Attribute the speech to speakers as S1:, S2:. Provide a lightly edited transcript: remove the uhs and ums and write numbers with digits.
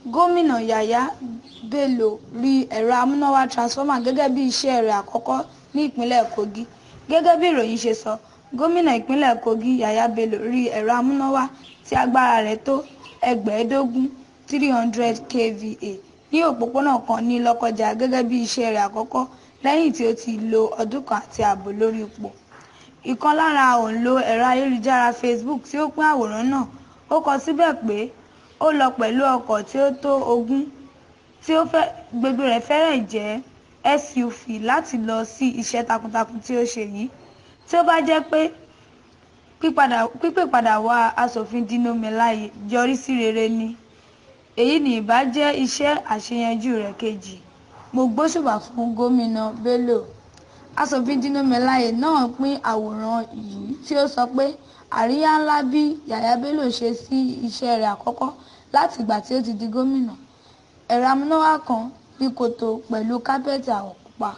S1: Gómìnà Yahaya Bello rí ẹ̀rọ amúnáwá transformer gẹ́gẹ́ bí iṣẹ́ rẹ̀ àkọ́kọ́ ní ìpínlẹ̀ Kogi. Gẹ́gẹ́ bí ìròyìn ṣe sọ, gómìnà ìpínlẹ̀ Kogi Yahaya Bello rí ẹ̀rọ amúnáwá tí agbára rẹ̀ tó 300 kVA ní òpópónà kan ní Lọ́kọ́jà gẹ́gẹ́ bí iṣẹ́ rẹ̀ àkọ́kọ́ lẹ́yìn tí ó ti lo ọdún kan àti ààbọ̀ lórí ipò. Ìkan lára òǹlò ẹ̀rọ ayélujára Facebook tí ó pín àwòrán náà, ó kọ síbẹ̀ pé ó lọ pẹ̀lú ọkọ̀ tí ó tó 20 tí gbogbo rẹ̀ fẹ́rẹ̀ jẹ́ SUV láti lọ sí iṣẹ́ takuntakun tí ó ṣe yìí. Tí ó bá jẹ́ pé pípè padà wá aṣòfin Dino Melaye yọrí sí rere ni, èyí ni ìbá jẹ́ iṣẹ́ àṣeyanjú rẹ̀ kejì. Mo gbóṣùbà fún gómìnà Bello. Aṣòfin Dino Melaye náà pín àwòrán yìí tí ó sọ pé àríyá ńlá bí Yahaya Bello ṣe sí iṣẹ́ rẹ̀ àkọ́kọ́ láti ìgbà tí ó ti di gómìnà. Ẹ̀rọ amúnáwá kan ní kòtò pẹ̀lú kápẹ́ẹ̀tì àwọ̀